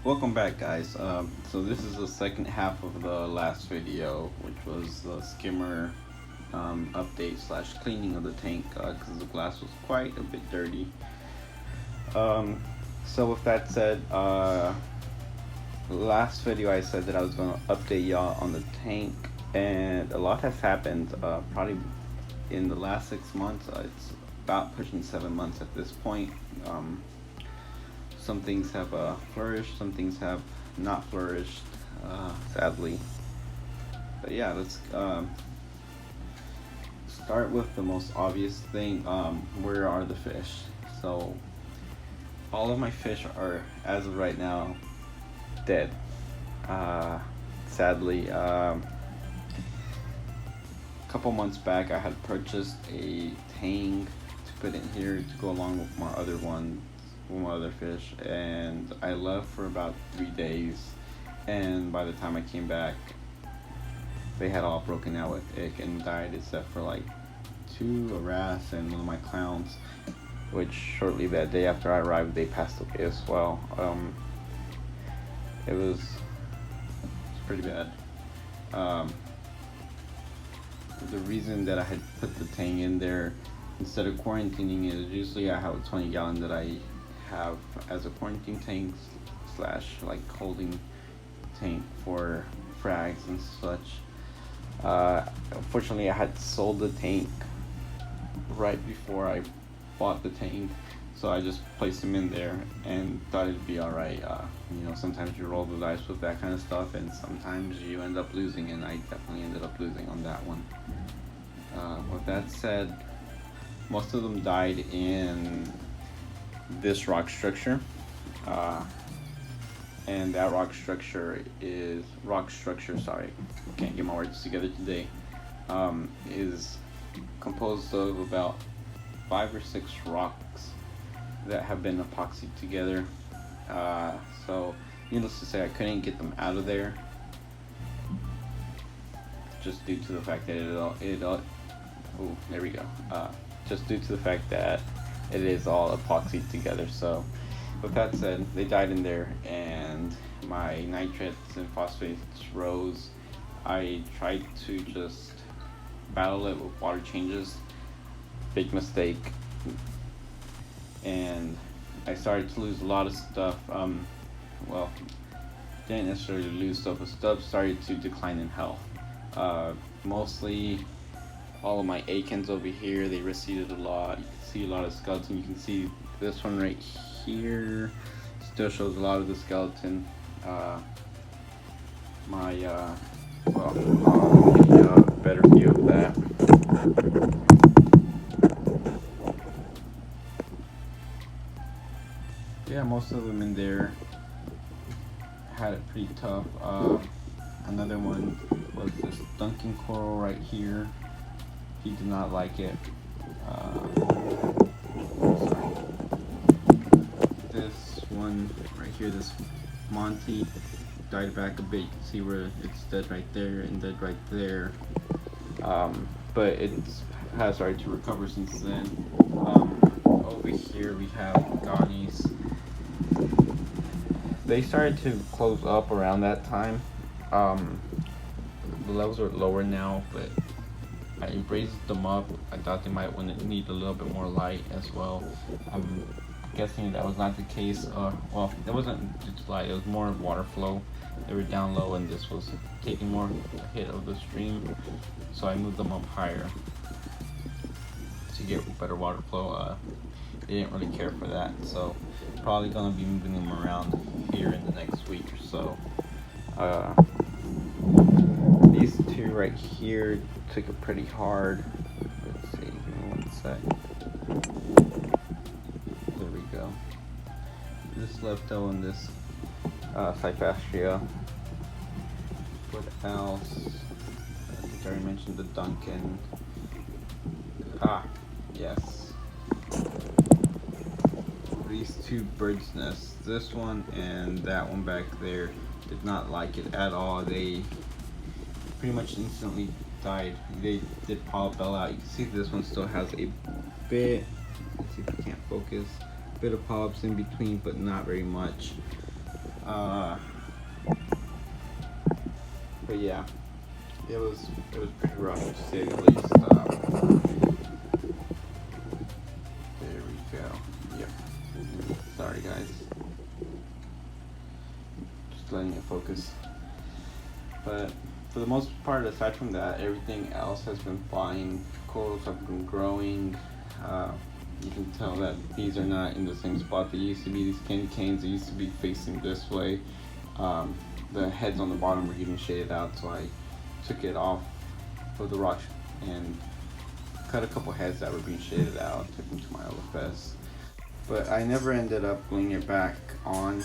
Welcome back, guys. So this is the second half of the last video, which was the skimmer update slash cleaning of the tank because the glass was quite a bit dirty. So with that said, last video I said that I was going to update y'all on the tank, and a lot has happened. Probably in the last 6 months. It's about pushing 7 months at this point. Some things have flourished, some things have not flourished, sadly. But yeah, let's start with the most obvious thing. Where are the fish? So all of my fish are, as of right now, dead. Sadly, a couple months back I had purchased a tank to put in here to go along with my other fish, and I left for about 3 days, and by the time I came back they had all broken out with ick and died, except for like 2, a wrasse and one of my clowns, which shortly that day after I arrived they passed away as well. It was pretty bad. The reason that I had put the tank in there instead of quarantining it is usually I have a 20 gallon that I have as a quarantine tank slash like holding tank for frags and such. Unfortunately I had sold the tank right before I bought the tank, so I just placed them in there and thought it'd be alright. Sometimes you roll the dice with that kind of stuff, and sometimes you end up losing, and I definitely ended up losing on that one. With that said, most of them died in this rock structure, and that rock structure, sorry, can't get my words together today, is composed of about 5 or 6 rocks that have been epoxied together. So needless to say, I couldn't get them out of there just due to the fact that just due to the fact that it is all epoxied together. So with that said, they died in there, and my nitrates and phosphates rose. I tried to just battle it with water changes. Big mistake. And I started to lose a lot of stuff. Didn't necessarily lose stuff, but stuff started to decline in health. Mostly all of my Akins over here, they receded a lot. You can see a lot of skeleton. You can see this one right here still shows a lot of the skeleton. I'll give you a better view of that. Yeah, most of them in there had it pretty tough. Another one was this Duncan coral right here. He did not like it. This one right here, this Monty, died back a bit. You can see where it's dead right there and dead right there. But it has started to recover since then. Over here we have Ghanies. They started to close up around that time. The levels are lower now, but I raised them up. I thought they might need a little bit more light as well. I'm guessing that was not the case. It wasn't just light, it was more water flow. They were down low, and this was taking more hit of the stream, so I moved them up higher to get better water flow. They didn't really care for that, so probably gonna be moving them around here in the next week or so. These two right here took it pretty hard. Let's see, give me one sec. There we go. This Lepto and this Cyphastria. What else? I think I already mentioned the Duncan. Yes. These 2 birds' nests, this one and that one back there, did not like it at all. They pretty much instantly died. They did polyp bell out. You can see this one still has a bit, let's see if we can't focus, a bit of polyps in between, but not very much. But yeah, it was pretty rough to say the least. There we go. Yep. Sorry guys. Just letting it focus. But for the most part, aside from that, everything else has been fine. Corals have been growing. You can tell that these are not in the same spot they used to be. These candy canes, they used to be facing this way. The heads on the bottom were getting shaded out, so I took it off of the rock and cut a couple heads that were being shaded out, took them to my LFS. But I never ended up gluing it back on.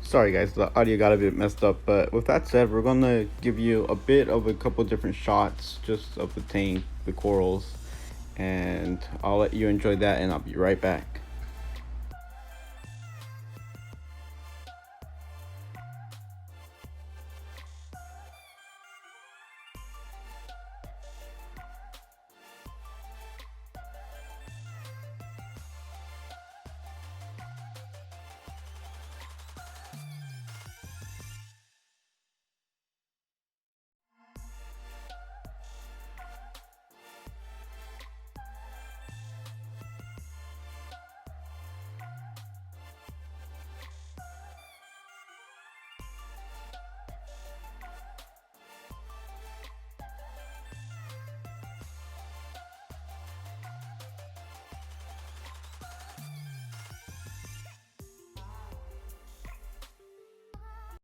Sorry guys, the audio got a bit messed up, but with that said, we're gonna give you a bit of a couple different shots just of the tank, the corals, and I'll let you enjoy that and I'll be right back.